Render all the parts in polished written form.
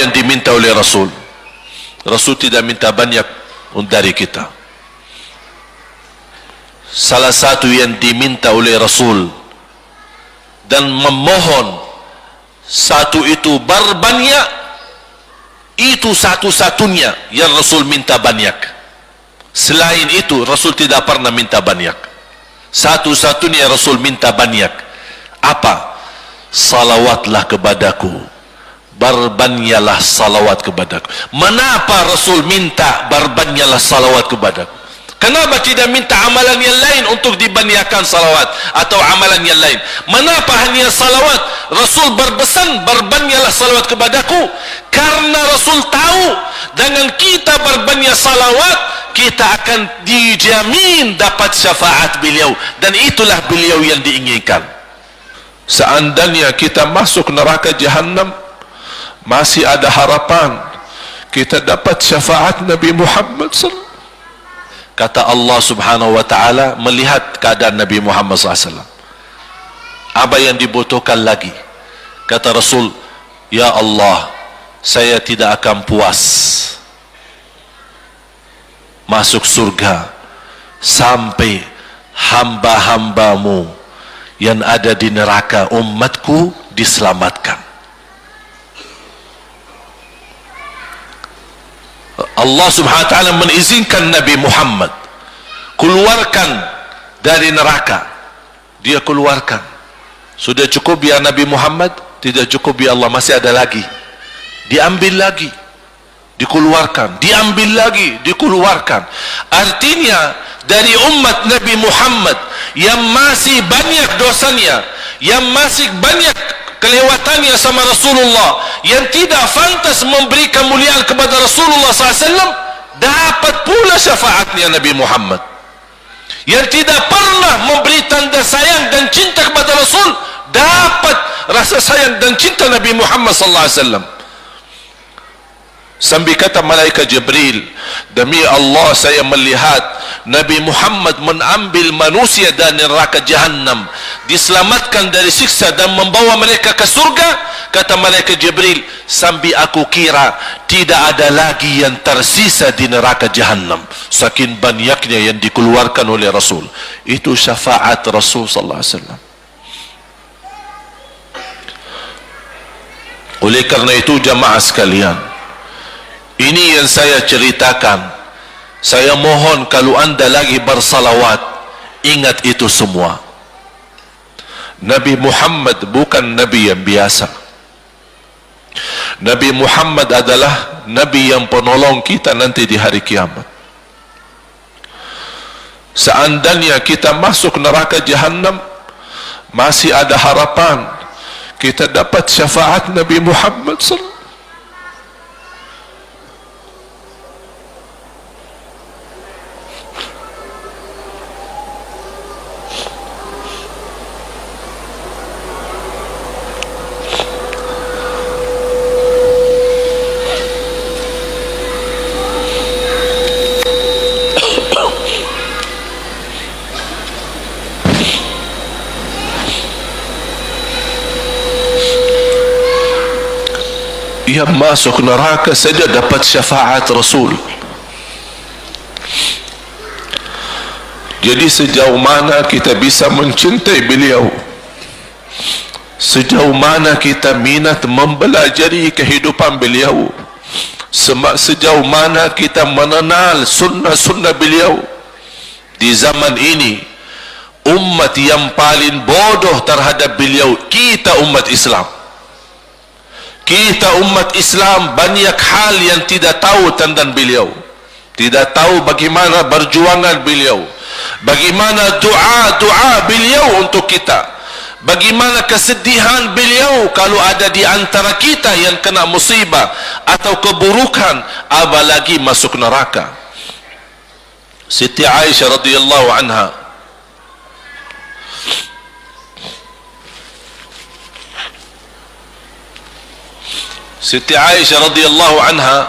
yang diminta oleh Rasul? Rasul tidak minta banyak dari kita. Salah satu yang diminta oleh Rasul dan memohon satu itu berbanyak, itu satu-satunya yang Rasul minta banyak. Selain itu Rasul tidak pernah minta banyak. Satu-satunya Rasul minta banyak apa? Salawatlah kepadaku, berbanyaklah salawat kepadaku. Mengapa Rasul minta berbanyaklah salawat kepadaku? Kenapa tidak minta amalan yang lain untuk dibanyakkan salawat atau amalan yang lain? Mengapa hanya salawat? Rasul berpesan berbanyaklah salawat kepadaku karena Rasul tahu dengan kita berbanyak salawat kita akan dijamin dapat syafaat beliau, dan itulah beliau yang diinginkan. Seandainya kita masuk neraka Jahannam, masih ada harapan kita dapat syafaat Nabi Muhammad SAW. Kata Allah subhanahu wa ta'ala melihat keadaan Nabi Muhammad SAW, apa yang dibutuhkan lagi? Kata Rasul, ya Allah, saya tidak akan puas masuk surga sampai hamba-hambamu yang ada di neraka umatku diselamatkan. Allah subhanahu wa ta'ala mengizinkan Nabi Muhammad keluarkan dari neraka. Dia keluarkan. Sudah cukup ya Nabi Muhammad? Tidak cukup ya Allah, masih ada lagi. Diambil lagi, dikeluarkan, diambil lagi, dikeluarkan. Artinya dari umat Nabi Muhammad yang masih banyak dosanya, yang masih banyak kelewatannya sama Rasulullah, yang tidak pantas memberi kemuliaan kepada Rasulullah SAW, dapat pula syafaatnya Nabi Muhammad. Yang tidak pernah memberi tanda sayang dan cinta kepada Rasul, dapat rasa sayang dan cinta Nabi Muhammad SAW. Sambil kata malaikat Jibril, demi Allah saya melihat Nabi Muhammad mengambil manusia dari neraka Jahannam, diselamatkan dari siksa dan membawa mereka ke surga. Kata malaikat Jibril, sambil aku kira tidak ada lagi yang tersisa di neraka Jahannam, saking banyaknya yang dikeluarkan oleh Rasul. Itu syafaat Rasul sallallahu alaihi wasallam. Oleh karena itu jamaah sekalian, ini yang saya ceritakan. Saya mohon kalau anda lagi bersalawat, ingat itu semua. Nabi Muhammad bukan Nabi yang biasa. Nabi Muhammad adalah Nabi yang penolong kita nanti di hari kiamat. Seandainya kita masuk neraka Jahannam, masih ada harapan kita dapat syafaat Nabi Muhammad SAW. Yang masuk neraka saja dapat syafaat Rasul. Jadi sejauh mana kita bisa mencintai beliau, sejauh mana kita minat mempelajari kehidupan beliau, sejauh mana kita mengenal sunnah-sunnah beliau. Di zaman ini umat yang paling bodoh terhadap beliau kita umat Islam. Kita umat Islam banyak hal yang tidak tahu tentang beliau, tidak tahu bagaimana perjuangan beliau, bagaimana doa-doa beliau untuk kita, bagaimana kesedihan beliau kalau ada di antara kita yang kena musibah atau keburukan, apalagi masuk neraka. Siti Aisyah radhiyallahu anha Siti Aisyah radhiyallahu anha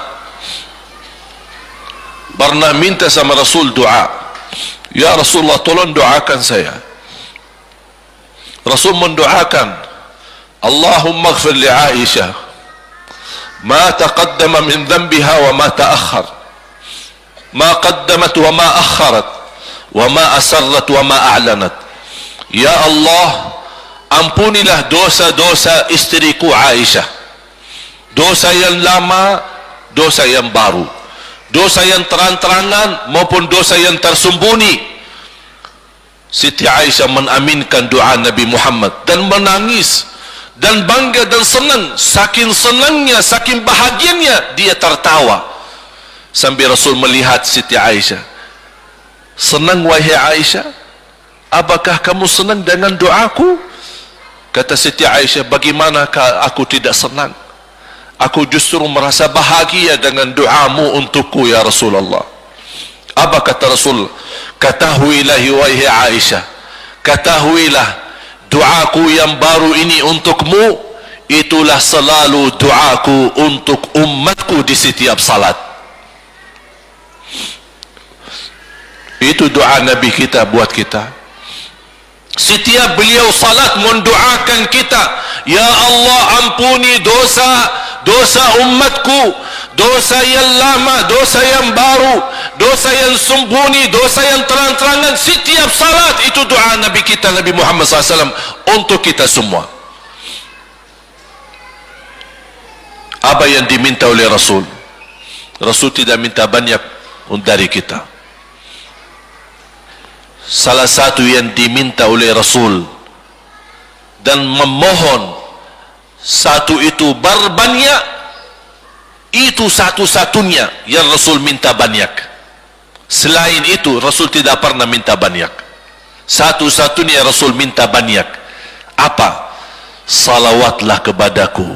pernah minta sama Rasul doa, ya Rasulullah tolong doakan saya. Rasul mendoakan, Allahumma ighfir li Aisyah, ma taqaddama min dhanbiha wa ma ta'akhkhar, ma qaddamat wa ma akharat, wa ma asarrat wa ma a'lanat. Ya Allah, ampunilah dosa-dosa istriku Aisyah, dosa yang lama, dosa yang baru, dosa yang terang-terangan maupun dosa yang tersembunyi. Siti Aisyah menaminkan doa Nabi Muhammad dan menangis dan bangga dan senang. Saking senangnya, saking bahagianya, dia tertawa sambil Rasul melihat Siti Aisyah. Senang wahai Aisyah? Apakah kamu senang dengan doaku? Kata Siti Aisyah, bagaimanakah aku tidak senang? Aku justru merasa bahagia dengan doamu untukku ya Rasulullah. Apa kata Rasul? Ketahuilah wahai Aisyah, ketahuilah doaku yang baru ini untukmu, itulah selalu doaku untuk umatku di setiap salat. Itu doa Nabi kita buat kita. Setiap beliau salat mendoakan kita, ya Allah, ampuni dosa umatku, dosa yang lama, dosa yang baru, dosa yang sembunyi, dosa yang terang-terangan. Setiap salat itu doa Nabi kita, Nabi Muhammad SAW, untuk kita semua. Apa yang diminta oleh Rasul? Rasul tidak minta banyak dari kita. Salah satu yang diminta oleh Rasul dan memohon, satu itu berbanyak, itu satu-satunya yang Rasul minta banyak. Selain itu Rasul tidak pernah minta banyak. Satu-satunya Rasul minta banyak. Apa? Salawatlah kepadaku,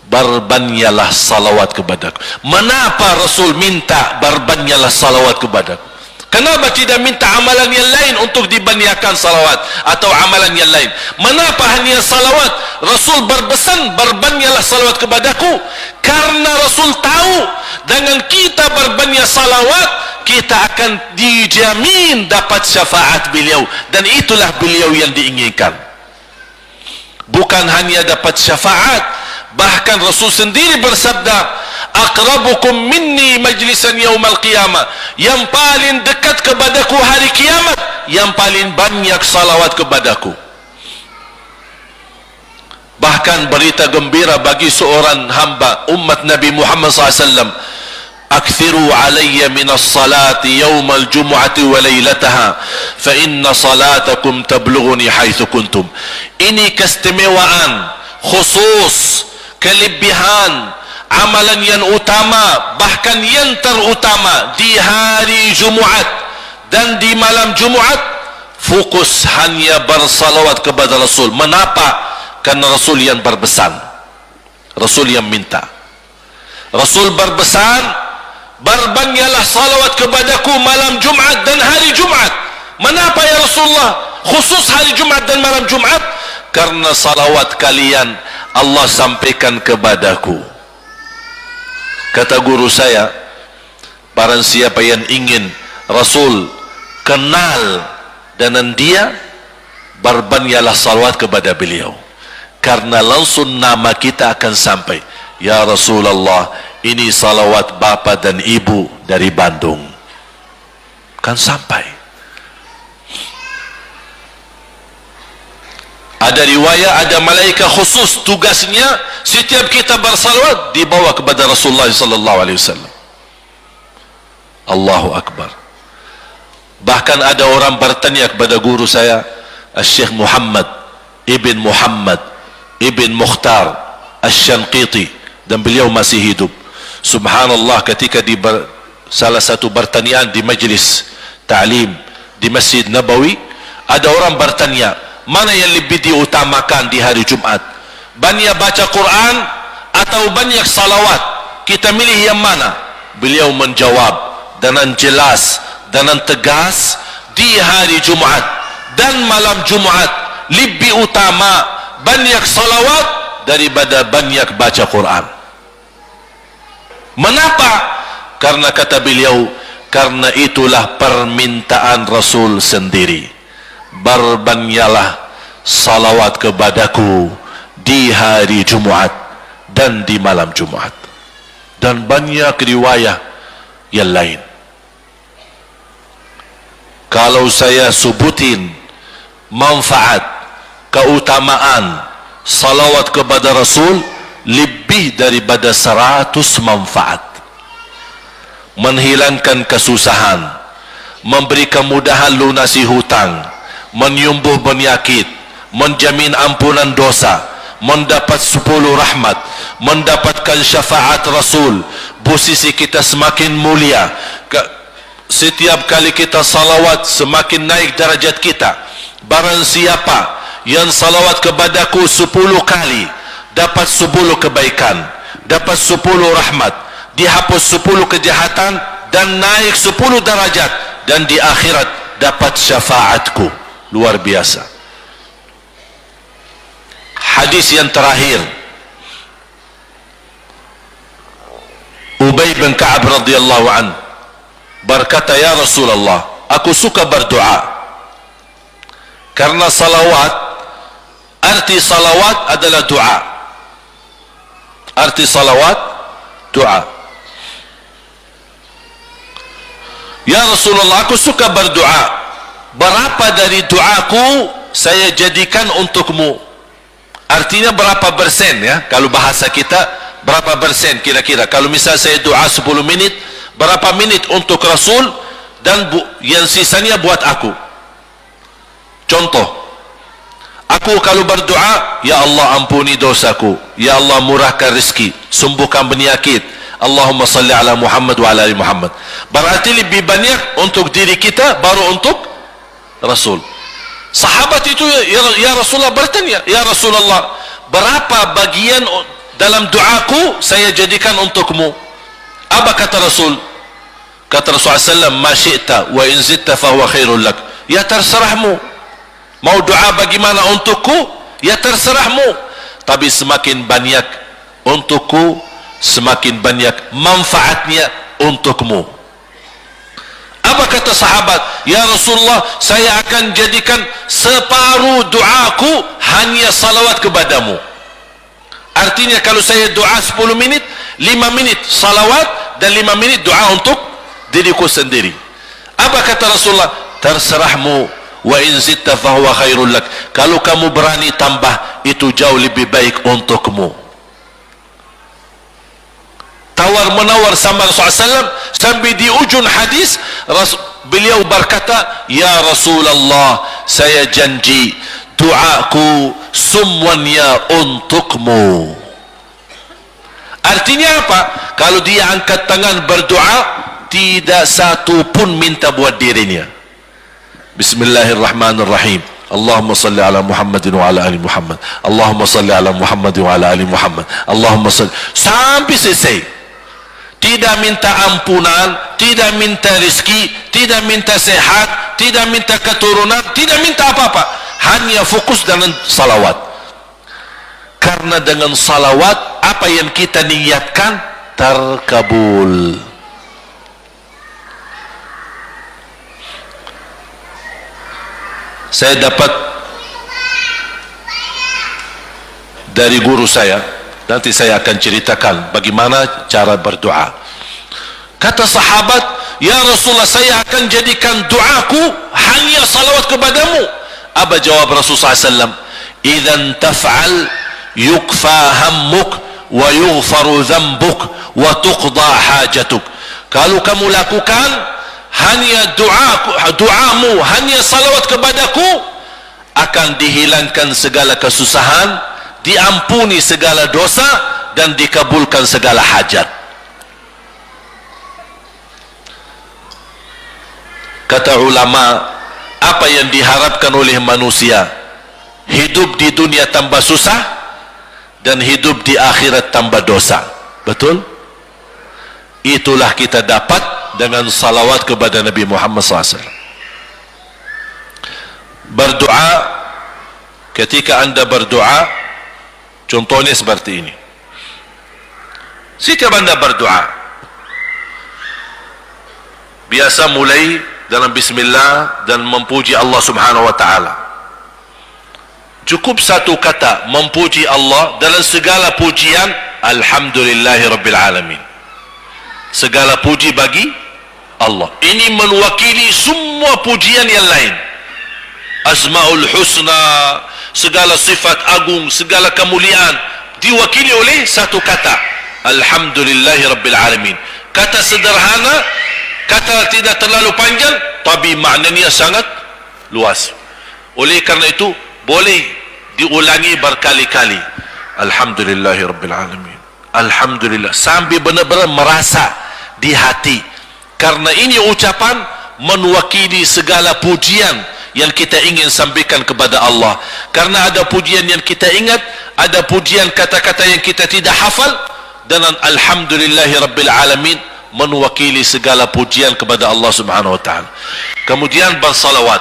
berbanyaklah salawat kepadaku. Mengapa Rasul minta berbanyaklah salawat kepadaku? Kenapa tidak minta amalan yang lain untuk dibanyakkan salawat atau amalan yang lain? Mengapa hanya salawat? Rasul berpesan berbanyaklah salawat kepadaku, karena Rasul tahu dengan kita berbanyak salawat, kita akan dijamin dapat syafaat beliau, dan itulah beliau yang diinginkan. Bukan hanya dapat syafaat, bahkan Rasul sendiri bersabda, aqrabukum minni majlisan yaumal qiyamah, yang paling dekat kepadaku hari kiamat, yang paling banyak salawat kepadaku. Bahkan berita gembira bagi seorang hamba umat Nabi Muhammad SAW, akthiru alayya minas salati yaumal jumu'ati wa laylataha fa inna salatakum tablughuni haitsu kuntum. Ini keistimewaan khusus, kelebihan, amalan yang utama, bahkan yang terutama di hari Jumaat dan di malam Jumaat, fokus hanya bersalawat kepada Rasul. Mengapa? Karena Rasul yang berpesan, Rasul yang minta. Rasul berpesan, berbanyaklah salawat kepadaku malam Jumaat dan hari Jumaat. Mengapa ya Rasulullah khusus hari Jumaat dan malam Jumaat? Karena salawat kalian Allah sampaikan kepadaku. Kata guru saya, barang siapa yang ingin Rasul kenal dengan dia, berbanyaklah salawat kepada beliau, karena langsung nama kita akan sampai. Ya Rasulullah, ini salawat bapa dan ibu dari Bandung, kan sampai. Ada riwayat, ada malaikat khusus tugasnya setiap kita bersalawat dibawa kepada Rasulullah SAW. Allahu Akbar. Bahkan ada orang bertanya kepada guru saya, Syekh Muhammad Ibn Muhammad Ibn Mukhtar Asy-Syanqiti, dan beliau masih hidup. Subhanallah, ketika di salah satu pertanyaan di majlis ta'lim di Masjid Nabawi, ada orang bertanya, mana yang lebih diutamakan di hari Jumat? Banyak baca Quran atau banyak salawat? Kita milih yang mana? Beliau menjawab dengan jelas, dengan tegas, di hari Jumat dan malam Jumat lebih utama banyak salawat daripada banyak baca Quran. Mengapa? Karena kata beliau, karena itulah permintaan Rasul sendiri. Berbanyaklah salawat kepadaku di hari Jumat dan di malam Jumat. dan banyak riwayat yang lain. Kalau saya sebutin manfaat, keutamaan salawat kepada Rasul, lebih daripada 100 manfaat. Menghilangkan kesusahan, memberi kemudahan lunasi hutang, menyembuh penyakit, menjamin ampunan dosa, mendapat 10 rahmat, mendapatkan syafaat Rasul, posisi kita semakin mulia. Setiap kali kita salawat, semakin naik darajat kita. Barang siapa yang salawat kepadaku 10 kali, dapat 10 kebaikan, dapat 10 rahmat, dihapus 10 kejahatan, dan naik 10 darajat, dan di akhirat dapat syafaatku. Luar biasa. Hadis yang terakhir, Ubay bin Ka'ab radhiyallahu an berkata, ya Rasulullah, aku suka berdoa karena salawat, arti salawat adalah doa. Arti salawat doa. Ya Rasulullah, aku suka berdoa. Berapa dari doaku saya jadikan untukmu? Artinya berapa persen, ya? Kalau bahasa kita, berapa persen kira-kira? Kalau misal saya doa 10 menit, berapa menit untuk Rasul, dan yang sisanya buat aku? Contoh, aku kalau berdoa, ya Allah ampuni dosaku, ya Allah murahkan rezeki, sembuhkan penyakit, Allahumma salli ala Muhammad wa ala ali Muhammad. Berarti lebih banyak untuk diri kita, baru untuk Rasul. Sahabat itu, ya Rasulullah bertanya, ya Rasulullah, berapa bagian dalam doaku saya jadikan untukmu? Apa kata Rasul? Kata Rasulullah SAW, ma syi'ta wa in zitta fahuwa khairul lak. Ya terserahmu, mau doa bagaimana untukku, ya terserahmu, tapi semakin banyak untukku, semakin banyak manfaatnya untukmu. Apa kata sahabat? Ya Rasulullah, saya akan jadikan separuh doaku hanya salawat kepadamu. Artinya kalau saya doa 10 menit, 5 menit salawat dan 5 menit doa untuk diriku sendiri. Apa kata Rasulullah? Terserahmu, wa in zitta fahuwa khairul lak. Kalau kamu berani tambah, itu jauh lebih baik untukmu. Tawar menawar sama Rasulullah SAW, sampai di ujung hadis beliau berkata, ya Rasulullah, saya janji doaku semuanya untukmu. Artinya apa? Kalau dia angkat tangan berdoa, tidak satu pun minta buat dirinya. Bismillahirrahmanirrahim. Allahumma salli ala Muhammadin wa ala ali Muhammad. Allahumma salli ala Muhammadin wa ala ali Muhammad. Allahumma salli, sampai selesai. Tidak minta ampunan, tidak minta rezeki, tidak minta sehat, tidak minta keturunan, tidak minta apa-apa, hanya fokus dengan salawat. Karena dengan salawat, apa yang kita niatkan terkabul. Saya dapat dari guru saya, nanti saya akan ceritakan bagaimana cara berdoa. Kata sahabat, ya Rasulullah, saya akan jadikan doaku hanya salawat kepadamu. Apa jawab Rasulullah SAW? Idzan taf'al yukfa hammuk wa yughfaru dzambuk wa tuqda hajatuk. Kalau kamu lakukan hanya doamu, hanya salawat kepadaku, akan dihilangkan segala kesusahan, diampuni segala dosa, dan dikabulkan segala hajat. Kata ulama, apa yang diharapkan oleh manusia? Hidup di dunia tambah susah, dan hidup di akhirat tambah dosa. Betul? Itulah kita dapat dengan salawat kepada Nabi Muhammad SAW. Berdoa, ketika anda berdoa, contohnya seperti ini. Setiap anda berdoa, biasa mulai dalam bismillah dan memuji Allah Subhanahu wa ta'ala. Cukup satu kata memuji Allah dalam segala pujian, alhamdulillahi rabbil alamin. segala puji bagi Allah. Ini mewakili semua pujian yang lain. Asmaul husna, segala sifat agung, segala kemuliaan diwakili oleh satu kata, alhamdulillahi rabbil alamin. Kata sederhana, kata tidak terlalu panjang, tapi maknanya sangat luas. Oleh karena itu boleh diulangi berkali-kali, alhamdulillahi rabbil alamin, alhamdulillah, sambil benar-benar merasa di hati. Karena ini ucapan mewakili segala pujian yang kita ingin sampaikan kepada Allah. Karena ada pujian yang kita ingat, ada pujian kata-kata yang kita tidak hafal, dan alhamdulillahi rabbil alamin mewakili segala pujian kepada Allah subhanahu wa ta'ala. Kemudian bersalawat,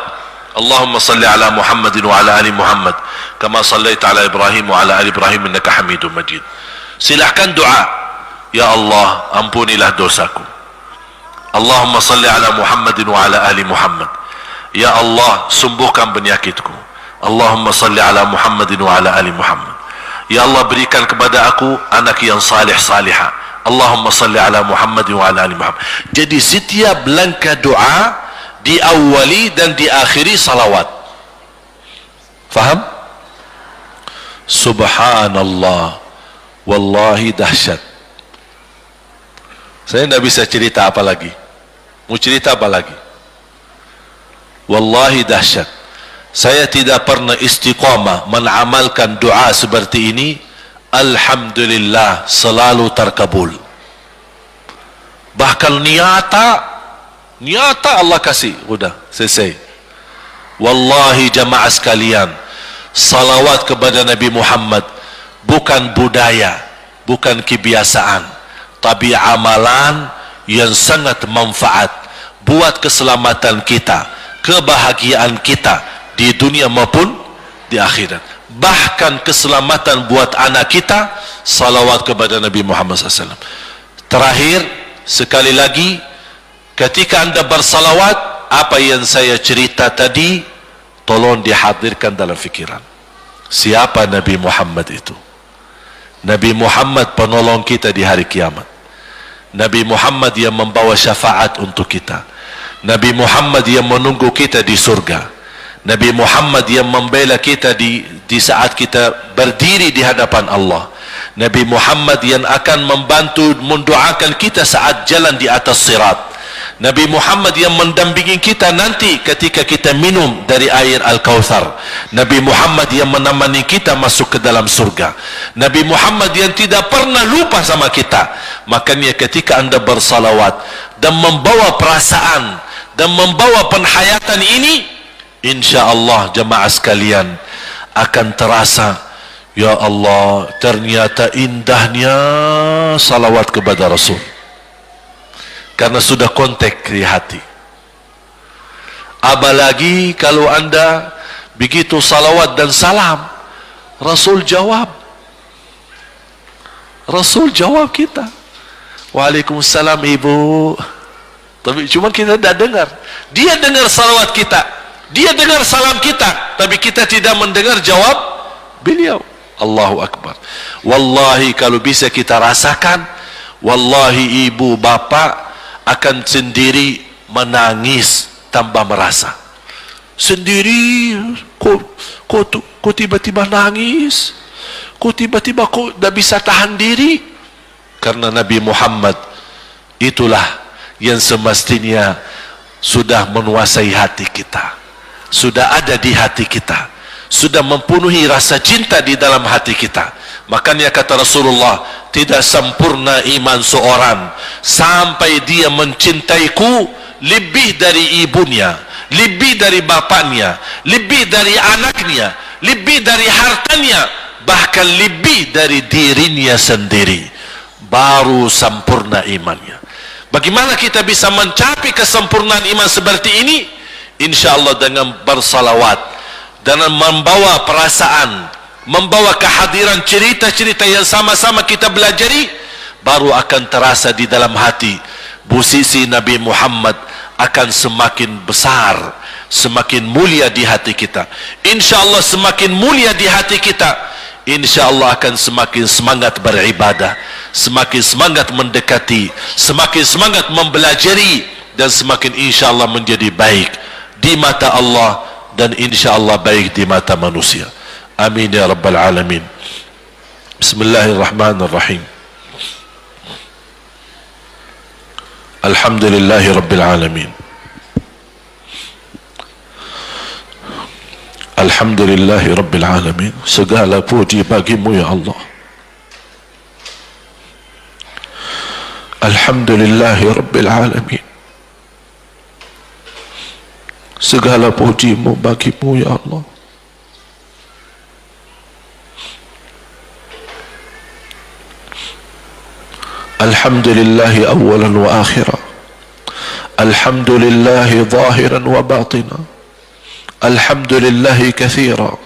Allahumma salli ala Muhammadin wa ala ali Muhammad kama sallaita ala Ibrahim wa ala ali Ibrahim innaka Hamidum Majid. Silahkan doa, ya Allah ampunilah dosaku. Allahumma salli ala Muhammadin wa ala ali Muhammad, ya Allah sembuhkan penyakitku. Allahumma salli ala Muhammadin wa ala ali Muhammad, ya Allah berikan kepada aku anak yang salih salihah. Allahumma salli ala Muhammadin wa ala ali Muhammad. Jadi setiap langkah doa diawali dan diakhiri salawat. Faham? Subhanallah, wallahi dahsyat. Saya tidak bisa cerita apa lagi. Mau cerita apa lagi? Wallahi dahsyat. Saya tidak pernah istiqamah mengamalkan doa seperti ini. Alhamdulillah selalu terkabul. Bahkan nyata Allah kasih. Udah selesai. Wallahi jamaah sekalian, salawat kepada Nabi Muhammad bukan budaya, bukan kebiasaan, tapi amalan yang sangat manfaat buat keselamatan kita, kebahagiaan kita di dunia maupun di akhirat. Bahkan keselamatan buat anak kita, salawat kepada Nabi Muhammad SAW. Terakhir sekali lagi, ketika anda bersalawat, apa yang saya cerita tadi tolong dihadirkan dalam fikiran. Siapa Nabi Muhammad itu? Nabi Muhammad penolong kita di hari kiamat. Nabi Muhammad yang membawa syafaat untuk kita. Nabi Muhammad yang menunggu kita di surga. Nabi Muhammad yang membela kita di saat kita berdiri di hadapan Allah. Nabi Muhammad yang akan membantu mendoakan kita saat jalan di atas sirat. Nabi Muhammad yang mendampingi kita nanti ketika kita minum dari air Al-Kautsar. Nabi Muhammad yang menemani kita masuk ke dalam surga. Nabi Muhammad yang tidak pernah lupa sama kita. Makanya ketika anda bersalawat dan membawa perasaan dan membawa penghayatan ini, insyaallah jemaah sekalian akan terasa, ya Allah ternyata indahnya salawat kepada Rasul. Karena sudah kontak di hati. Apalagi kalau anda begitu salawat dan salam, Rasul jawab. Rasul jawab kita. Waalaikumsalam ibu. Tapi cuma kita tidak dengar. Dia dengar salawat kita, dia dengar salam kita, tapi kita tidak mendengar jawab beliau. Allahu Akbar. Wallahi kalau bisa kita rasakan, wallahi ibu bapak akan sendiri menangis tanpa merasa. Sendiri, kok tiba-tiba nangis? Kok tiba-tiba kok tidak bisa tahan diri? Karena Nabi Muhammad itulah yang semestinya sudah menguasai hati kita, sudah ada di hati kita, sudah mempenuhi rasa cinta di dalam hati kita. Makanya kata Rasulullah, tidak sempurna iman seorang sampai dia mencintaiku lebih dari ibunya, lebih dari bapaknya, lebih dari anaknya, lebih dari hartanya, bahkan lebih dari dirinya sendiri. Baru sempurna imannya. Bagaimana kita bisa mencapai kesempurnaan iman seperti ini? InsyaAllah dengan bersalawat, dengan membawa perasaan, membawa kehadiran cerita-cerita yang sama-sama kita belajari, baru akan terasa di dalam hati posisi Nabi Muhammad akan semakin besar, semakin mulia di hati kita. InsyaAllah semakin mulia di hati kita, insya-Allah akan semakin semangat beribadah, semakin semangat mendekati, semakin semangat mempelajari, dan semakin insya-Allah menjadi baik di mata Allah dan insya-Allah baik di mata manusia. Amin ya rabbal alamin. Bismillahirrahmanirrahim. Alhamdulillahi rabbil alamin. Alhamdulillahi rabbil alamin. Segala puji bagimu ya Allah. Alhamdulillahi rabbil alamin. Segala pujimu bagimu ya Allah. Alhamdulillahi awalan wa akhira. Alhamdulillahi zahiran wa batina. Alhamdulillahi kathira.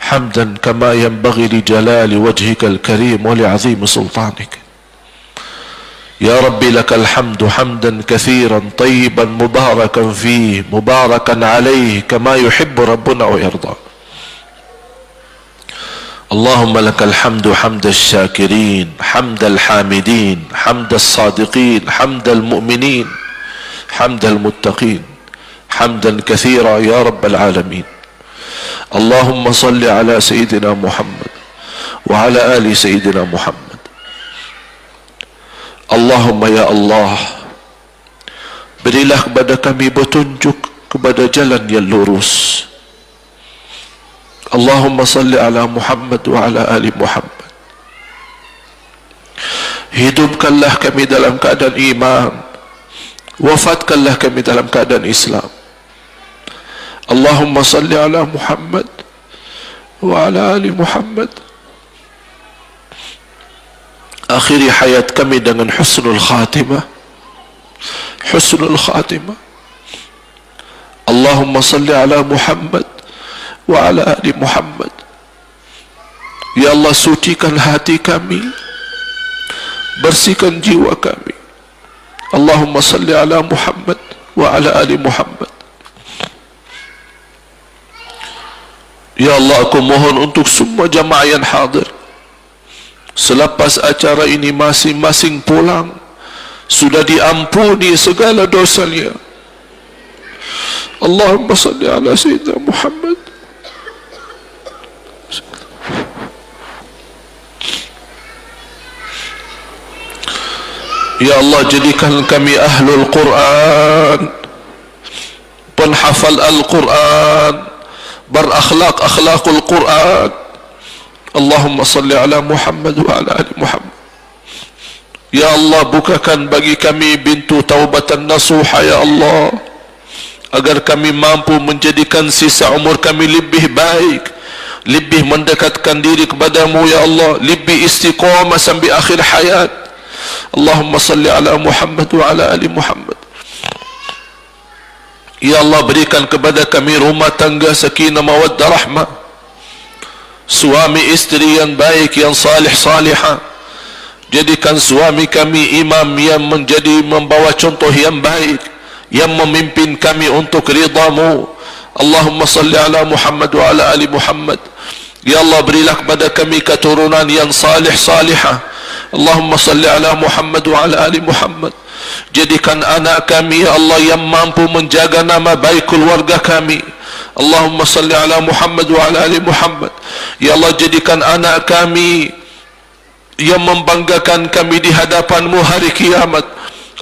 Hamdan kama yanbaghi li jalali wajhika al-karim wa li azim sultanik. Ya Rabbi lakal hamdu hamdan kathiran tayyiban mubarakan fih mubarakan alaih kama yuhibbu rabbuna wa yarda. Allahumma lakal hamdu hamdal syakirin hamdal hamidin hamdal sadiqin hamdal mu'minin hamdal muttaqin hamdan kathira ya rabbal alamin. Allahumma salli ala sayyidina Muhammad wa ala ali sayyidina Muhammad. Allahumma ya Allah, berilah kepada kami petunjuk kepada jalan yang lurus. Allahumma salli ala Muhammad wa ala ali Muhammad. Hidupkanlah kami dalam keadaan iman, wafatkanlah kami dalam keadaan Islam. Allahumma salli ala Muhammad wa ala ali Muhammad. Akhiri hayat kami dengan husnul khatimah, husnul khatimah. Allahumma salli ala Muhammad wa ala ali Muhammad. Ya Allah, sucikan hati kami, bersihkan jiwa kami. Allahumma salli ala Muhammad wa ala ali Muhammad. Ya Allah, aku mohon untuk semua jamaah yang hadir, selepas acara ini masing-masing pulang sudah diampuni segala dosanya. Allahumma salli ala sayyidina Muhammad. Ya Allah, jadikan kami ahlul Quran, penghafal Al-Quran, berakhlak akhlakul Quran. Allahumma salli ala Muhammad wa ala ali Muhammad. Ya Allah, bukakan bagi kami pintu taubatan nasuha ya Allah, agar kami mampu menjadikan sisa umur kami lebih baik, lebih mendekatkan diri kepadamu ya Allah, lebih istiqamah sampai akhir hayat. Allahumma salli ala Muhammad wa ala ali Muhammad. Ya Allah, berikan kepada kami rumah tangga sakinah mawaddah rahmah, suami istri yang baik, yang salih salihah. Jadikan suami kami imam yang menjadi membawa contoh yang baik, yang memimpin kami untuk ridhamu. Allahumma salli ala Muhammad wa ala ali Muhammad. Ya Allah, berilah kepada kami keturunan yang salih salihah. Allahumma salli ala Muhammad wa ala ali Muhammad. Jadikan anak kami ya Allah yang mampu menjaga nama baik keluarga kami. Allahumma salli ala Muhammad wa ala ali Muhammad. Ya Allah, jadikan anak kami yang membanggakan kami di hadapan-Mu hari kiamat.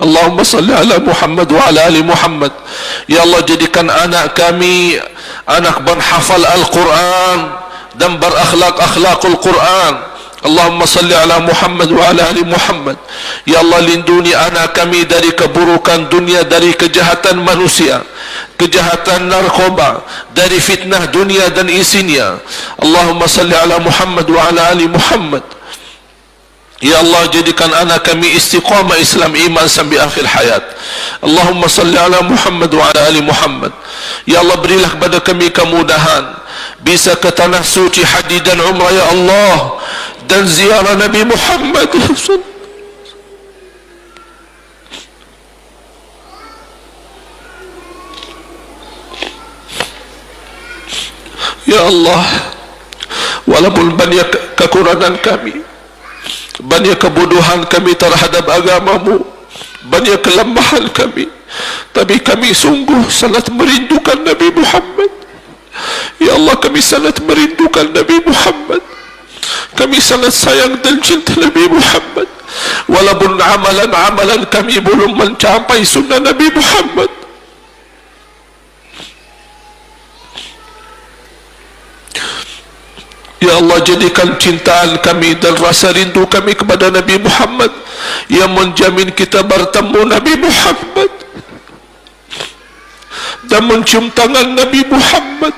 Allahumma salli ala Muhammad wa ala ali Muhammad. Ya Allah, jadikan anak kami anak berhafal Al-Quran dan berakhlak akhlakul Quran. Allahumma salli ala Muhammad wa ala ali Muhammad. Ya Allah, lindungi anak kami dari keburukan dunia, dari kejahatan manusia, kejahatan narkoba, dari fitnah dunia dan isinya. Allahumma salli ala Muhammad wa ala ali Muhammad. Ya Allah, jadikan anak kami istiqamah Islam iman sampai akhir hayat. Allahumma salli ala Muhammad wa ala ali Muhammad. Ya Allah, berilah kepada kami kemudahan bisa ke tanah suci haji dan umrah ya Allah, dan ziarah Nabi Muhammad. Ya Allah, wa walaupun banyak kekurangan kami, banyak kebodohan kami terhadap agamamu, banyak kelemahan kami, tapi kami sungguh sangat merindukan Nabi Muhammad. Ya Allah, kami sangat merindukan Nabi Muhammad, kami sangat sayang dan cinta Nabi Muhammad, walaupun amalan-amalan kami belum mencapai sunnah Nabi Muhammad. Ya Allah, jadikan cintaan kami dan rasa rindu kami kepada Nabi Muhammad yang menjamin kita bertemu Nabi Muhammad dan mencium tangan Nabi Muhammad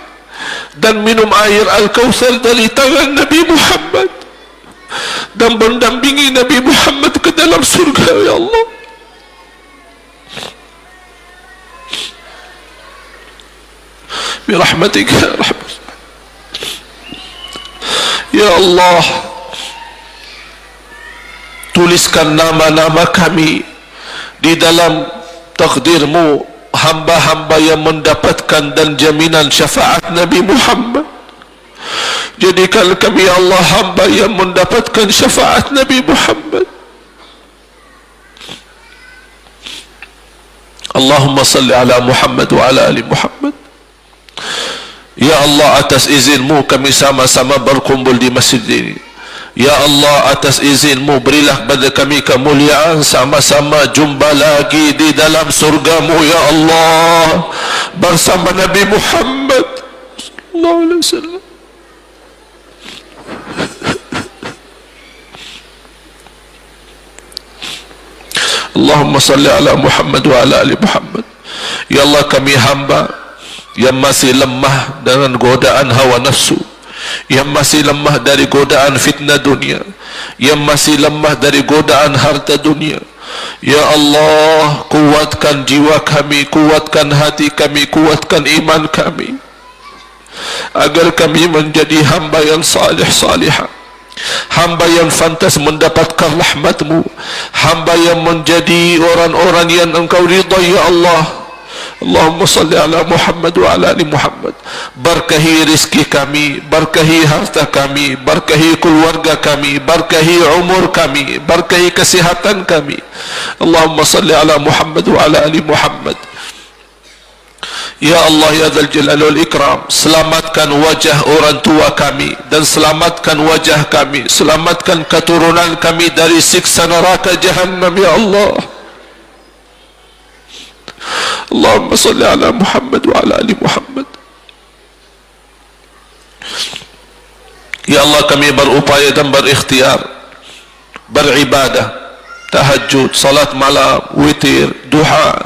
dan minum air Al-Kautsar dari tangan Nabi Muhammad dan mendampingi Nabi Muhammad ke dalam surga. Ya Allah, birahmatika ya rahmat. Ya Allah, tuliskan nama-nama kami di dalam takdirmu, hamba-hamba yang mendapatkan dan jaminan syafaat Nabi Muhammad. Jadikan kami ya Allah hamba yang mendapatkan syafaat Nabi Muhammad. Allahumma salli ala Muhammad wa ala ali Muhammad. Ya Allah, atas izinmu kami sama-sama berkumpul di masjid ini. Ya Allah, atas izinmu berilah kepada kami kemuliaan sama-sama jumpa lagi di dalam surgamu ya Allah bersama Nabi Muhammad sallallahu alaihi wasallam. Allahumma salli ala Muhammad wa ala ali Muhammad. Ya Allah, kami hamba yang masih lemah dengan godaan hawa nafsu, yang masih lemah dari godaan fitnah dunia, yang masih lemah dari godaan harta dunia. Ya Allah, kuatkan jiwa kami, kuatkan hati kami, kuatkan iman kami, agar kami menjadi hamba yang salih-salihah, hamba yang fantas mendapatkan rahmat-Mu, hamba yang menjadi orang-orang yang Engkau ridai ya Allah. Allahumma salli ala Muhammad wa ala ali Muhammad. Berkahi rizki kami, berkahi harta kami, berkahi keluarga kami, berkahi umur kami, berkahi kesihatan kami. Allahumma salli ala Muhammad wa ala ali Muhammad. Ya Allah, ya Dzal Jalali wal Ikram, selamatkan wajah orang tua kami dan selamatkan wajah kami, selamatkan keturunan kami dari siksa neraka Jahannam ya Allah. Allahumma salli ala Muhammad wa ala ali Muhammad. Ya Allah, kami berupaya dan berikhtiar beribadah, tahajud, salat malam, witir, duha,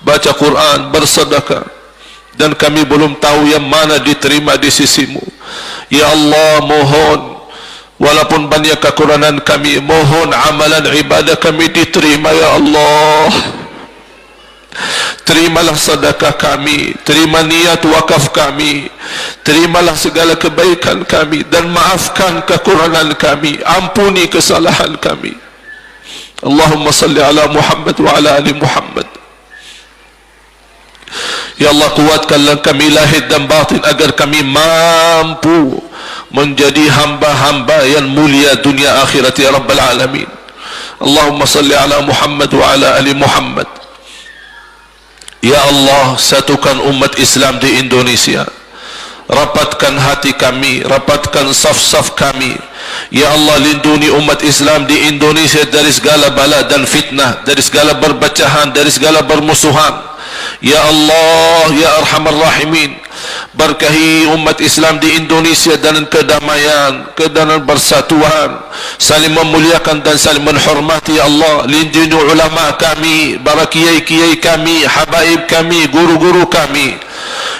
baca Quran, bersedekah, dan kami belum tahu yang mana diterima di sisimu. Ya Allah, mohon walaupun banyak kekurangan kami, mohon amalan ibadah kami diterima ya Allah. Terimalah sedekah kami, terima niat wakaf kami, terimalah segala kebaikan kami, dan maafkan kekurangan kami, ampuni kesalahan kami. Allahumma salli ala Muhammad wa ala ali Muhammad. Ya Allah, kuatkanlah kami lahir dan batin agar kami mampu menjadi hamba-hamba yang mulia dunia akhirat ya Rabbal Alamin. Allahumma salli ala Muhammad wa ala ali Muhammad. Ya Allah, satukan umat Islam di Indonesia, rapatkan hati kami, rapatkan saf-saf kami. Ya Allah, lindungi umat Islam di Indonesia dari segala bala dan fitnah, dari segala perpecahan, dari segala permusuhan. Ya Allah, ya Arhamar Rahimin, berkahi umat Islam di Indonesia dan kedamaian, kedanan persatuan, saling memuliakan dan saling menghormati. Ya Allah, lindungi ulama kami, para kiai-kiai kami, habaib kami, guru-guru kami.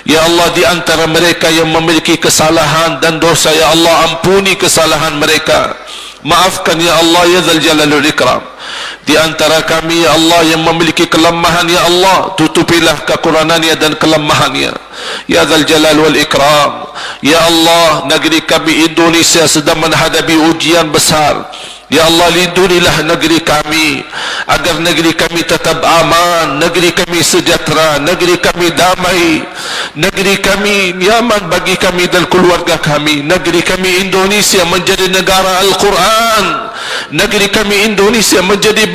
Ya Allah, di antara mereka yang memiliki kesalahan dan dosa, ya Allah, ampuni kesalahan mereka, maafkan ya Allah, ya Dzal Jalali wal Ikram. Di antara kami ya Allah yang memiliki kelemahan, ya Allah, tutupilah kekurangannya dan kelemahannya ya Dzal Jalali wal Ikram. Ya Allah, negeri kami Indonesia sedang menghadapi ujian besar, Ya Allah, lindungilah negeri kami agar negeri kami tetap aman, negeri kami sejahtera, negeri kami damai, negeri kami nyaman bagi kami dan keluarga kami. Negeri kami Indonesia menjadi negara Al-Quran, negeri kami Indonesia menjadi